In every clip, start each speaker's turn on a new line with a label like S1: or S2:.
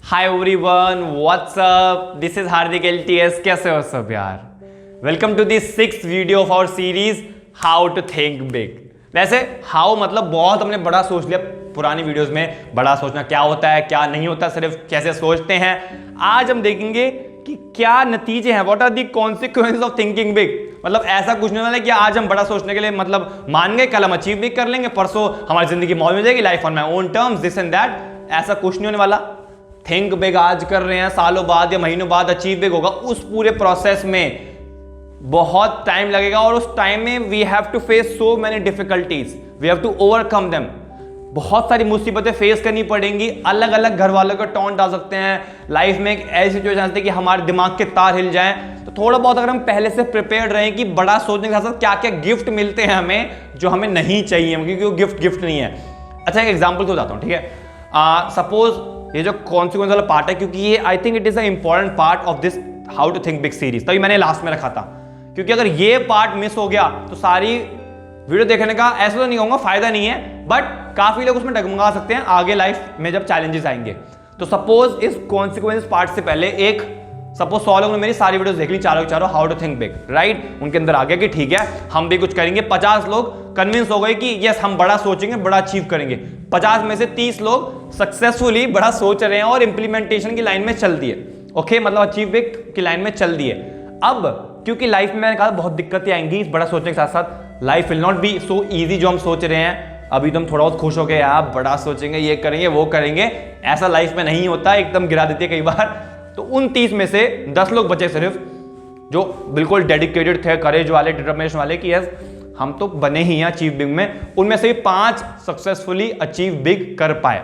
S1: Hi everyone, what's up, this is Hardik LTS। कैसे हो सब यार? Welcome to the 6th video of our series how to think big. वैसे how मतलब बहुत हमने बड़ा सोच लिया पुरानी वीडियोस में। बड़ा सोचना क्या होता है, क्या नहीं होता, सिर्फ कैसे सोचते हैं। आज हम देखेंगे कि क्या नतीजे हैं, what are the consequences of thinking big. मतलब ऐसा कुछ नहीं होना है कि आज हम बड़ा सोचने के लिए मतलब मान गए, कल हम अचीव भी कर लेंगे, परसों हमारी जिंदगी मौज में जाएगी, life on my own terms, this and that. ऐसा कुछ नहीं होने वाला। थिंक बिग आज कर रहे हैं, सालों बाद या महीनों बाद अचीव बिग होगा। उस पूरे प्रोसेस में बहुत टाइम लगेगा और उस टाइम में we have to face so many difficulties, we have to overcome them. बहुत सारी मुसीबतें फेस करनी पड़ेंगी। अलग अलग घर वालों को टॉन्ट आ सकते हैं। लाइफ में एक ऐसी सिचुएशन आती है कि हमारे दिमाग के तार हिल जाएं। तो थोड़ा बहुत अगर हम पहले से प्रिपेयर्ड रहें कि बड़ा सोचने के साथ साथ क्या क्या गिफ्ट मिलते हैं हमें जो हमें नहीं चाहिए, क्योंकि वो गिफ्ट नहीं है। अच्छा, एक एग्जाम्पल तो बताता हूँ, ठीक है। सपोज ये जो कॉन्सिक्वेंस वाला पार्ट है, क्योंकि ये I think it is a important part of this how to think big series, तभी मैंने लास्ट में रखा था। क्योंकि अगर ये पार्ट मिस हो गया तो सारी वीडियो देखने का ऐसा तो नहीं कहूंगा फायदा नहीं है, बट काफी लोग उसमें डगमगा सकते हैं आगे लाइफ में जब चैलेंजेस आएंगे। तो सपोज इस कॉन्सिक्वेंस पार्ट से पहले एक सपोज 100 लोगों ने मेरी सारी वीडियोस देख ली, चारों के चारों how to think big, right. उनके अंदर आ गया कि ठीक है हम भी कुछ करेंगे। 50 लोग कन्विंस हो गए कि यस हम बड़ा सोचेंगे, बड़ा अचीव करेंगे। 50 में से 30 लोग सक्सेसफुली बड़ा सोच रहे हैं और इंप्लीमेंटेशन की लाइन में चल दिए। ओके, मतलब अचीव बिग की लाइन में चल दिए। अब क्योंकि लाइफ में मैंने कहा बहुत दिक्कतें आएंगी इस बड़ा सोचने के साथ साथ, life will not be so easy जो हम सोच रहे हैं। अभी तुम थोड़ा बहुत खुश हो गए, आप बड़ा सोचेंगे, ये करेंगे वो करेंगे, ऐसा लाइफ में नहीं होता, एकदम गिरा देती है कई बार। तो उन 30 में से 10 लोग बचे सिर्फ, जो बिल्कुल डेडिकेटेड थे, करेज वाले, डिटर्मिनेशन वाले कि यस हम तो बने ही हैं अचीव बिग में। उनमें से 5 सक्सेसफुली अचीव बिग कर पाए।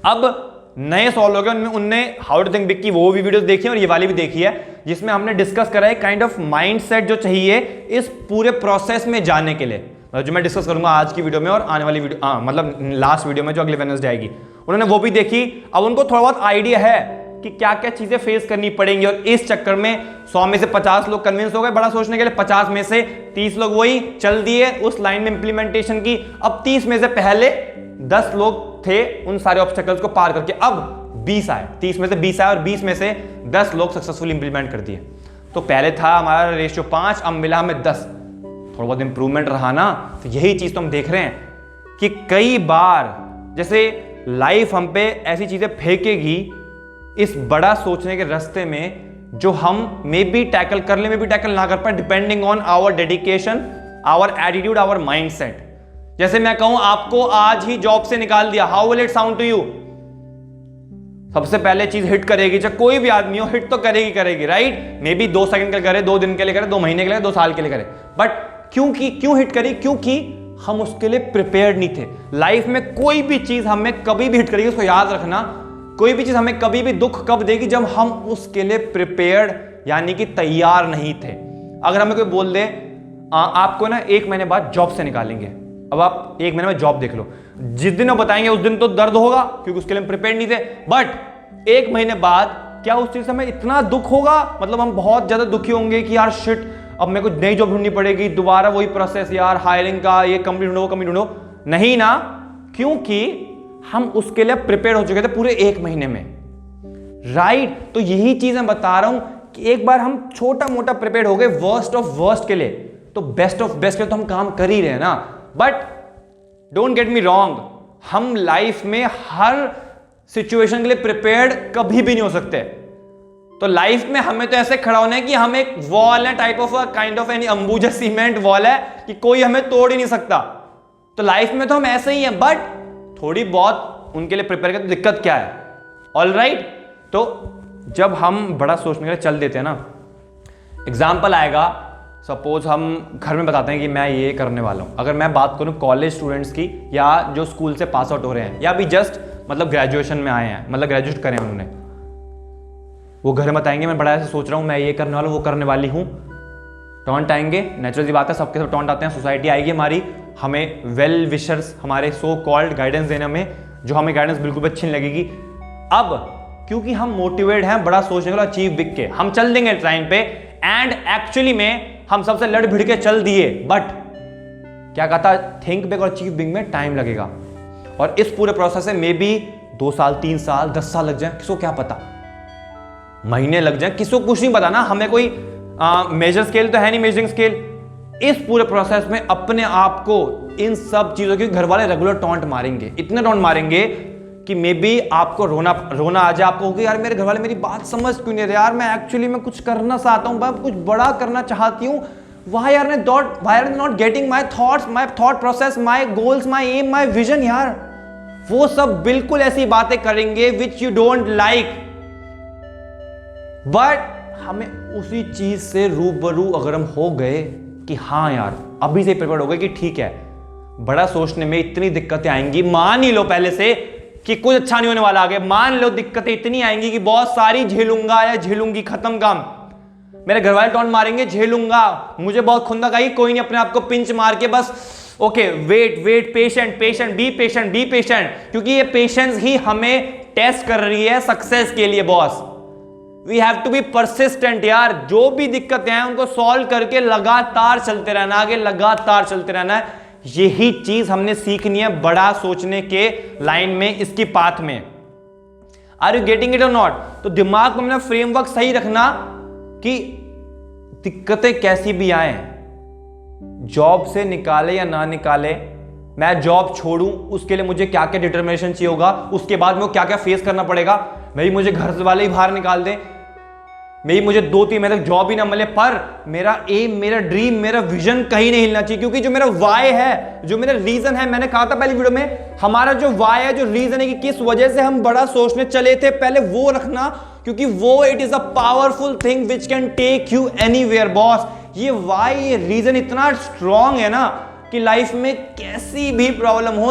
S1: अब नए 100 लोग हैं, उनने हाउ टू थिंक बिग की वो भी वीडियोस देखी है और ये वाली भी देखी है, जिसमें हमने डिस्कस करा है काइंड ऑफ माइंडसेट जो चाहिए इस पूरे प्रोसेस में जाने के लिए, जो मैं डिस्कस करूंगा आज की वीडियो में और आने वाली वीडियो, मतलब लास्ट वीडियो में जो अगले वेडनेसडे आएगी। उन्होंने वो भी देखी। अब उनको थोड़ा बहुत आइडिया है कि क्या क्या चीजें फेस करनी पड़ेंगी, और इस चक्कर में 100 में से 50 लोग कन्विंस हो गए बड़ा सोचने के लिए, 50 में से 30 लोग वही चल दिए उस लाइन में इंप्लीमेंटेशन की। अब 30 में से पहले 10 लोग थे उन सारे ऑब्स्टेकल्स को पार करके, अब 20 आए। 30 में से 20 आए और 20 में से 10 लोग सक्सेसफुली इंप्लीमेंट कर दिए। तो पहले था हमारा रेशियो 5, अब मिला हमें 10। थोड़ा बहुत इंप्रूवमेंट रहा ना। तो यही चीज तो हम देख रहे हैं कि कई बार जैसे लाइफ हम पे ऐसी चीजें फेंकेगी इस बड़ा सोचने के रास्ते में जो हम मे बी टैकल कर ले, मे बी टैकल ना कर पाए, depending on our dedication, our attitude, our mindset. जैसे मैं कहूं आपको आज ही जॉब से निकाल दिया, how will it sound to you? सबसे पहले चीज हिट करेगी, चाहे कोई भी आदमी हो, हिट तो करेगी, राइट। मे बी 2 सेकंड के लिए करे, 2 दिन के लिए करे, 2 महीने के लिए, 2 साल के लिए करे, बट क्यों हिट करी? क्योंकि हम उसके लिए प्रिपेयर्ड नहीं थे। लाइफ में कोई भी चीज हमें कभी भी हिट करेगी, उसको याद रखना। कोई भी चीज हमें कभी भी दुख कब देगी? जब हम उसके लिए प्रिपेयर्ड यानी कि तैयार नहीं थे। अगर हमें कोई बोल दे आपको ना 1 महीने बाद जॉब से निकालेंगे, अब आप 1 महीने में जॉब देख लो, जिस दिन वो बताएंगे उस दिन तो दर्द होगा क्योंकि उसके लिए हम प्रिपेयर्ड नहीं थे, बट 1 महीने बाद क्या उस चीज से हमें इतना दुख होगा? मतलब हम बहुत ज्यादा दुखी होंगे कि यार शिट, अब मेरे को नई जॉब ढूंढनी पड़ेगी, दोबारा वही प्रोसेस, यार हायरिंग का, ये कंपनी ढूंढो, वो कंपनी ढूंढो। नहीं ना, क्योंकि हम उसके लिए प्रिपेयर हो चुके थे पूरे 1 महीने में, राइट। तो यही चीज मैं बता रहा हूं कि एक बार हम छोटा मोटा प्रिपेयर हो गए वर्स्ट ऑफ वर्स्ट के लिए, तो बेस्ट ऑफ बेस्ट के लिए तो हम काम कर ही रहे हैं ना। But don't get me wrong, हम लाइफ में हर सिचुएशन के लिए प्रिपेयर्ड कभी भी नहीं हो सकते। तो लाइफ में हमें तो ऐसे खड़ा होना है कि हम एक वॉल है, type of kind of any Ambuja cement wall है कि कोई हमें तोड़ ही नहीं सकता। तो लाइफ में तो हम ऐसे ही हैं, बट थोड़ी बहुत उनके लिए प्रिपेयर करते, दिक्कत क्या है? All right. तो जब हम बड़ा सोचने के लिए चल देते हैं ना, एग्जाम्पल आएगा, सपोज हम घर में बताते हैं कि मैं ये करने वाला हूं। अगर मैं बात करूं कॉलेज स्टूडेंट्स की, या जो स्कूल से पास आउट हो रहे हैं, या अभी जस्ट मतलब ग्रेजुएशन में आए हैं, मतलब ग्रेजुएट करें उन्होंने, वो घर में बताएंगे मैं बड़ा ऐसे सोच रहा हूं, मैं ये करने वाला हूं, वो करने वाली हूं। टॉन्ट आएंगे, नेचुरल सी बात है, सबके सब टॉन्ट आते हैं। सोसाइटी आएगी हमारी, हमें वेल विशर्स, हमारे सो कॉल्ड गाइडेंस देने में, जो हमें गाइडेंस बिल्कुल भी अच्छी नहीं लगेगी। अब क्योंकि हम मोटिवेट हैं बड़ा सोचने के लिए, अचीव बिग के, हम चल देंगे ट्राइन पे, एंड एक्चुअली में हम सबसे लड़ भिड़ के चल दिए, बट क्या कहता, थिंक बिग और अचीव बिग में टाइम लगेगा। और इस पूरे प्रोसेस में मे बी 2 साल 3 साल 10 साल लग जाए, किसको क्या पता, महीने लग जाए, किसको कुछ नहीं पता ना। हमें कोई मेजर स्केल तो है नहीं, मेजरिंग स्केल। इस पूरे प्रोसेस में अपने आप को इन सब चीजों के घर वाले रेगुलर टॉन्ट मारेंगे, इतने टॉन्ट मारेंगे कि मे बी आपको रोना आ जाए। आपको होगी यार मेरे घर वाले मेरी बात समझ क्यों नहीं रहे यार, मैं एक्चुअली मैं कुछ करना चाहता हूं, मैं कुछ बड़ा करना चाहती हूं, why are they not getting my thoughts, my thought process, my goals, my aim, my vision यार। वो सब बिल्कुल ऐसी बातें करेंगे which you don't like, but हमें उसी चीज से रूबरू अगर हम हो गए कि हाँ यार अभी से प्रिपेयर हो गए कि ठीक है बड़ा सोचने में इतनी दिक्कतें आएंगी, मान ही लो पहले से कि कुछ अच्छा नहीं होने वाला आगे, मान लो दिक्कतें इतनी आएंगी कि बहुत सारी झेलूंगा या झेलूंगी, खत्म काम, मेरे घर वाले टॉन्ट मारेंगे झेलूंगा, मुझे बहुत खुंदक आई, कोई नहीं, अपने आप को पिंच मार के बस okay wait patient be patient, क्योंकि ये पेशेंस ही हमें टेस्ट कर रही है सक्सेस के लिए boss. We have to be persistent यार, जो भी दिक्कतें हैं उनको सॉल्व करके लगातार चलते रहना, आगे लगातार चलते रहना है। यही चीज हमने सीखनी है बड़ा सोचने के लाइन में, इसकी पाथ में। आर यू गेटिंग इट और नॉट? तो दिमाग में अपना फ्रेमवर्क सही रखना कि दिक्कतें कैसी भी आए, जॉब से निकाले या ना निकाले, मैं जॉब छोड़ूं उसके लिए मुझे क्या क्या डिटर्मिनेशन चाहिए होगा, उसके बाद में क्या क्या फेस करना पड़ेगा, भाई मुझे घर वाले ही बाहर निकाल दें, मेरी मुझे 2-3 महीने तक जॉब ही ना मिले, पर मेरा एम, मेरा ड्रीम, मेरा विजन कहीं नहीं हिलना चाहिए, क्योंकि जो मेरा वाई है, जो मेरा रीजन है, मैंने कहा था पहली वीडियो में, हमारा जो वाई है, जो रीजन है कि किस वजह से हम बड़ा सोचने चले थे, पहले वो रखना, क्योंकि वो it is a powerful thing which can take you anywhere boss. ये वाई, ये रीजन इतना स्ट्रांग है ना कि लाइफ में कैसी भी प्रॉब्लम हो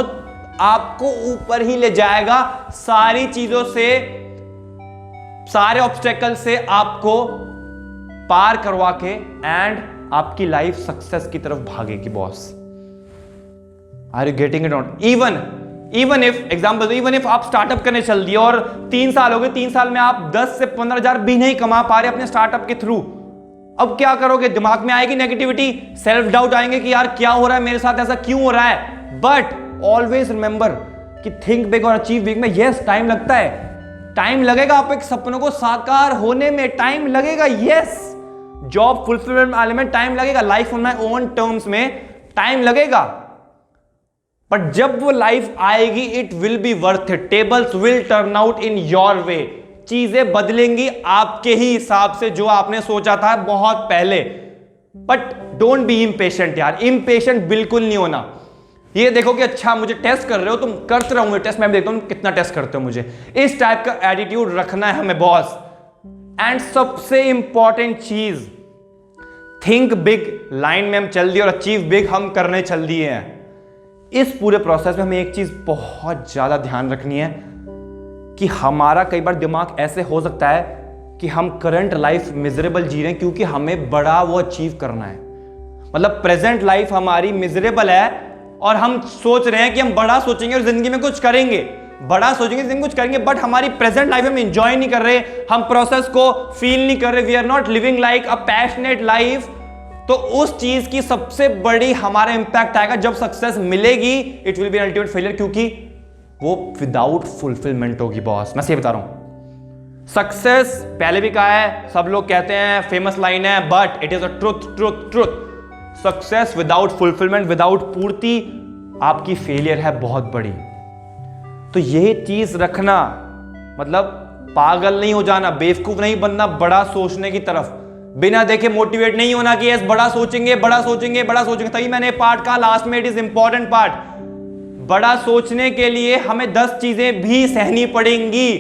S1: आपको ऊपर ही ले जाएगा, सारी चीजों से, सारे ऑब्स्टेकल से आपको पार करवा के, एंड आपकी लाइफ सक्सेस की तरफ भागेगी boss. Are you getting it not? Even if example, even if आप स्टार्टअप करने चल दिए और 3 साल हो गए, 3 साल में आप 10 से 15 हजार भी नहीं कमा पा रहे अपने स्टार्टअप के थ्रू, अब क्या करोगे? दिमाग में आएगी नेगेटिविटी, सेल्फ डाउट आएंगे कि यार क्या हो रहा है मेरे साथ, ऐसा क्यों हो रहा है। बट ऑलवेज रिमेंबर कि थिंक बिग और अचीव बिग में यस टाइम लगता है, टाइम लगेगा, आप एक सपनों को साकार होने में टाइम लगेगा, यस जॉब फुलफिलमेंट वाले में टाइम लगेगा, life on my own terms में टाइम लगेगा, बट जब वो लाइफ आएगी it will be worth it, tables will turn out in your way, चीजें बदलेंगी आपके ही हिसाब से जो आपने सोचा था बहुत पहले। बट डोंट बी इम्पेशेंट यार, इम्पेशेंट बिल्कुल नहीं होना। ये देखो कि अच्छा मुझे टेस्ट कर रहे हो, तुम करते रहोगे टेस्ट, मैं देखता हूं कितना टेस्ट करते हो मुझे, इस टाइप का एटीट्यूड रखना है हमें बॉस। एंड सबसे इंपॉर्टेंट चीज, थिंक बिग लाइन में हम चल दिए और अचीव बिग हम करने चल दिए हैं। इस पूरे प्रोसेस में हमें एक चीज बहुत ज्यादा ध्यान रखनी है कि हमारा कई बार दिमाग ऐसे हो सकता है कि हम करंट लाइफ मिजरेबल जी रहे हैं क्योंकि हमें बड़ा वो अचीव करना है, मतलब प्रेजेंट लाइफ हमारी मिजरेबल है और हम सोच रहे हैं कि हम बड़ा सोचेंगे और जिंदगी में कुछ करेंगे, बड़ा सोचेंगे जिंदगी में कुछ करेंगे, बट हमारी प्रेजेंट लाइफ हम एंजॉय नहीं कर रहे, हम प्रोसेस को फील नहीं कर रहे, we are not living like a passionate life. तो उस चीज की सबसे बड़ी हमारा इंपैक्ट आएगा जब सक्सेस मिलेगी, it will be ultimate failure, क्योंकि वो विदाउट फुलफिलमेंट होगी बॉस। मैं सही बता रहा हूं, सक्सेस पहले भी कहा है, सब लोग कहते हैं, फेमस लाइन है, but it is a truth. Success without fulfilment, without पूर्ति आपकी फेलियर है बहुत बड़ी। तो यही चीज रखना, मतलब पागल नहीं हो जाना, बेवकूफ नहीं बनना बड़ा सोचने की तरफ, बिना देखे मोटिवेट नहीं होना कि यस बड़ा सोचेंगे। तभी मैंने पार्ट कहा लास्ट में, इट इज इंपॉर्टेंट पार्ट। बड़ा सोचने के लिए हमें 10 चीजें भी सहनी पड़ेंगी,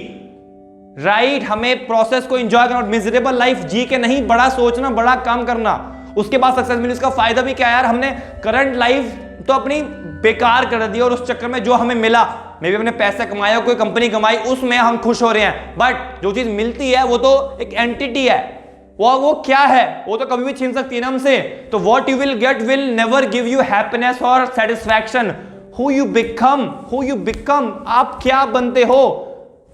S1: राइट? हमें प्रोसेस को एंजॉय करना, मिजरेबल लाइफ जी के नहीं बड़ा सोचना, बड़ा काम करना, उसके बाद सक्सेस मिली। उसका फायदा भी क्या है यार, हमने करंट लाइफ तो अपनी बेकार कर दी और उस चक्कर में जो हमें मिला, मे भी हमने पैसा कमाया, कोई कंपनी कमाई, उसमें हम खुश हो रहे हैं, बट जो चीज मिलती है वो तो एक एंटिटी है, वो क्या है, वो तो कभी भी छीन सकती है ना हमसे। तो what you will get will never give you happiness और सेटिस्फैक्शन। हु यू बिकम, आप क्या बनते हो,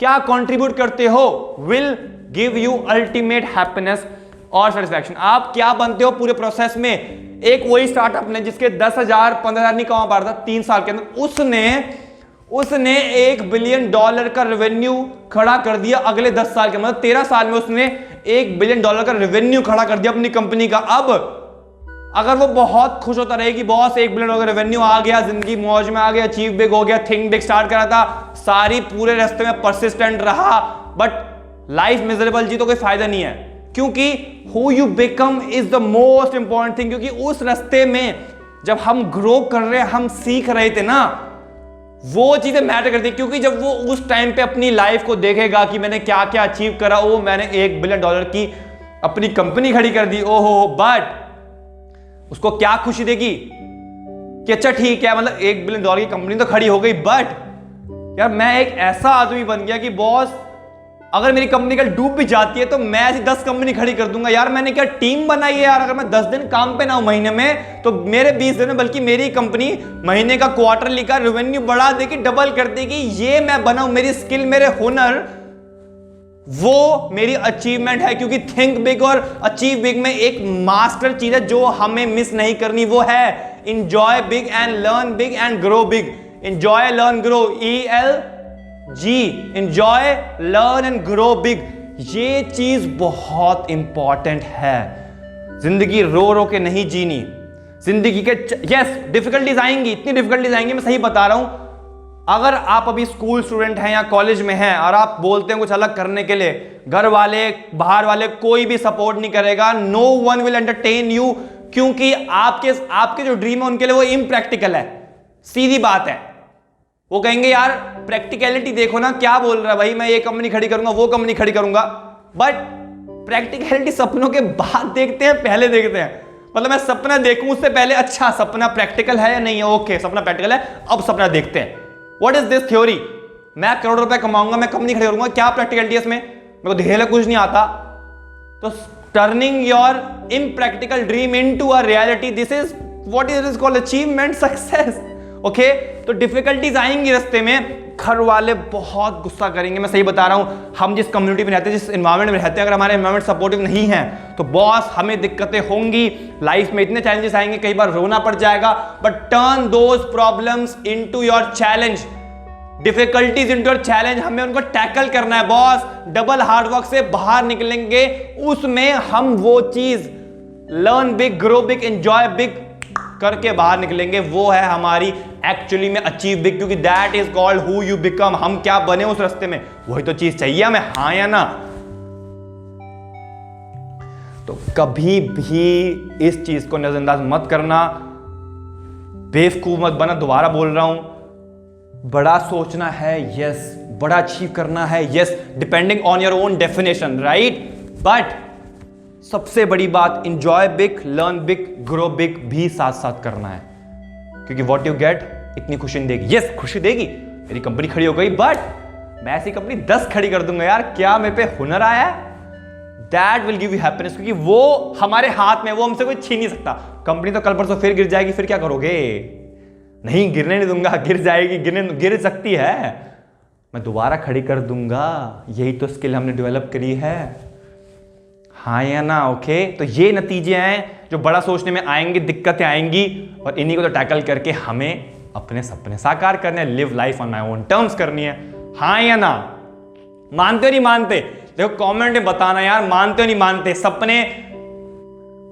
S1: क्या कंट्रीब्यूट करते हो, will give you ultimate happiness और सेटिस्फैक्शन। आप क्या बनते हो पूरे प्रोसेस में। एक वही स्टार्टअप ने जिसके 10,000 15,000 नहीं कमा पा रहा था 3 साल के अंदर, उसने उसने $1 बिलियन का रेवेन्यू खड़ा कर दिया अगले 10 साल के, मतलब 13 साल में उसने $1 बिलियन का रेवेन्यू खड़ा कर दिया अपनी कंपनी का। अब अगर वो बहुत खुश होता रहे कि बॉस $1 बिलियन का रेवेन्यू आ गया, जिंदगी मौज में आ गया, अचीव बिग हो गया, थिंक बिग स्टार्ट करा था, सारी पूरे रास्ते में परसिस्टेंट रहा, बट लाइफ मिजरेबल जी, तो कोई फायदा नहीं है। क्योंकि who you become is the most important thing. क्योंकि उस रास्ते में जब हम ग्रो कर रहे, हम सीख रहे थे ना, वो चीजें मैटर करती है। क्योंकि जब वो उस टाइम पे अपनी लाइफ को देखेगा कि मैंने क्या क्या अचीव करा, ओ मैंने $1 बिलियन की अपनी कंपनी खड़ी कर दी, ओहो, बट उसको क्या खुशी देगी कि अच्छा ठीक है, मतलब $1 बिलियन की कंपनी तो खड़ी हो गई, बट यार मैं एक ऐसा आदमी बन गया कि बॉस अगर मेरी कंपनी कल डूब भी जाती है तो मैं ऐसी 10 कंपनी खड़ी कर दूंगा। यार मैंने क्या टीम बनाई है यार। अगर मैं 10 दिन काम पे ना हूं महीने में, तो मेरे 20 दिन में बल्कि मेरी कंपनी महीने का क्वार्टरली का रेवेन्यू बढ़ा देगी, डबल कर देगी। ये मैं बनाऊं, मेरी स्किल, मेरे हुनर, वो मेरी अचीवमेंट है। क्योंकि थिंक बिग और अचीव बिग में एक मास्टर चीज है जो हमें मिस नहीं करनी, वो है enjoy big and learn big and grow big. Enjoy, learn, grow, ELG, enjoy, learn and grow big. ये चीज बहुत इंपॉर्टेंट है। जिंदगी रो रो के नहीं जीनी। जिंदगी के यस डिफिकल्टीज आएंगी, इतनी डिफिकल्टीज आएंगी, मैं सही बता रहा हूं। अगर आप अभी स्कूल स्टूडेंट हैं या कॉलेज में हैं और आप बोलते हैं कुछ अलग करने के लिए, घर वाले, बाहर वाले, कोई भी सपोर्ट नहीं करेगा। No one will entertain you. क्योंकि आपके जो ड्रीम है उनके लिए वो इम्प्रैक्टिकल है। सीधी बात है। वो कहेंगे यार प्रैक्टिकलिटी देखो ना, क्या बोल रहा है भाई, मैं ये कंपनी खड़ी करूंगा, वो कंपनी खड़ी करूंगा। बट प्रैक्टिकलिटी सपनों के बाद देखते हैं, पहले देखते हैं। मतलब मैं सपना देखूं उससे पहले, अच्छा सपना प्रैक्टिकल है या नहीं है, ओके सपना प्रैक्टिकल है, अब सपना देखते हैं। What is this theory? मैं करोड़ रुपए कमाऊंगा, मैं कंपनी खड़ी करूंगा, क्या प्रैक्टिकलिटी है इसमें? मेरे को ढेर कुछ नहीं आता। तो turning your impractical dream into a reality, this is what is called achievement, success. Okay, तो डिफिकल्टीज आएंगी रास्ते में, घर वाले बहुत गुस्सा करेंगे, मैं सही बता रहा हूं। हम जिस कम्युनिटी में रहते हैं, जिस एनवायरमेंट में रहते हैं, अगर हमारे एनवायरमेंट सपोर्टिव नहीं है तो बॉस हमें दिक्कतें होंगी। लाइफ में इतने चैलेंजेस आएंगे, कई बार रोना पड़ जाएगा। But turn those problems into your challenge, difficulties into your challenge. हमें उनको टैकल करना है बॉस। डबल हार्डवर्क से बाहर निकलेंगे, उसमें हम वो चीज learn big, grow big, enjoy big करके बाहर निकलेंगे। वो है हमारी एक्चुअली में अचीव बिग। क्योंकि that is called who you become. हम क्या बने उस रास्ते में, वही तो चीज चाहिए हमें, हाँ या ना? तो कभी भी इस चीज को नजरअंदाज मत करना, बेवकूफ मत बना। दोबारा बोल रहा हूं, बड़ा सोचना है, यस, बड़ा अचीव करना है, yes, depending on your own definition, right? But सबसे बड़ी बात, enjoy big, learn big, grow big भी साथ साथ करना है। क्योंकि व्हाट यू गेट इतनी खुशी नहीं देगी। यस, खुशी देगी, मेरी कंपनी खड़ी हो गई, बट मैं ऐसी कंपनी 10 खड़ी कर दूंगा यार। क्या मेरे पे हुनर आया है? That will give you happiness. क्योंकि वो हमारे हाथ में, वो हमसे कोई छीन नहीं सकता। कंपनी तो कल परसों फिर गिर जाएगी, फिर क्या करोगे? नहीं, गिरने नहीं दूंगा। गिर जाएगी, गिर सकती है, मैं दोबारा खड़ी कर दूंगा। यही तो स्किल हमने डेवलप करी है, हाँ या ना? ओके, तो ये नतीजे हैं जो बड़ा सोचने में आएंगे, दिक्कतें आएंगी, और इन्हीं को तो टैकल करके हमें अपने सपने साकार करने हैं। Live life on my own terms करनी है, हाँ या ना? मानते हो नहीं मानते? देखो कमेंट में बताना यार, मानते हो नहीं मानते? सपने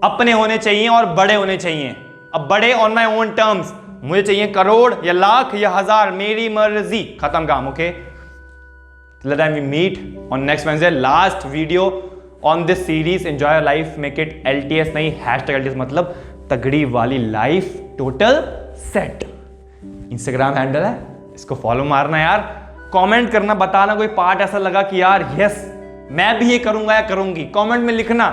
S1: अपने होने चाहिए और बड़े होने चाहिए। अब बड़े ऑन माय ओन टर्म्स, मुझे चाहिए करोड़ या लाख या हजार, मेरी मर्जी, खत्म काम। Okay, till the time we meet on next Wednesday, last video on this series, enjoy life, make it LTS नहीं, #LTS मतलब तगड़ी वाली life, total set. Instagram handle है, इसको फॉलो मारना यार। कमेंट करना, बताना कोई पार्ट ऐसा लगा कि यार यस मैं भी ये करूंगा या करूंगी। कमेंट में लिखना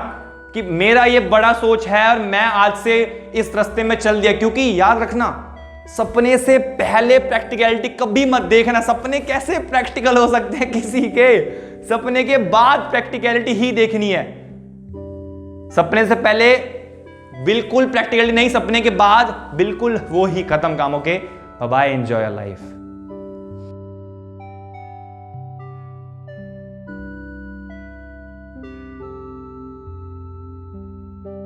S1: कि मेरा ये बड़ा सोच है और मैं आज से इस रास्ते में चल दिया। क्योंकि याद रखना, सपने से पहले प्रैक्टिकलिटी कभी मत देखना। सपने कैसे प्रैक्टिकल हो सकते हैं किसी के? सपने के बाद प्रैक्टिकलिटी ही देखनी है। सपने से पहले बिल्कुल प्रैक्टिकलिटी नहीं, सपने के बाद बिल्कुल वो ही, खत्म काम। Okay, bye bye, enjoy your life.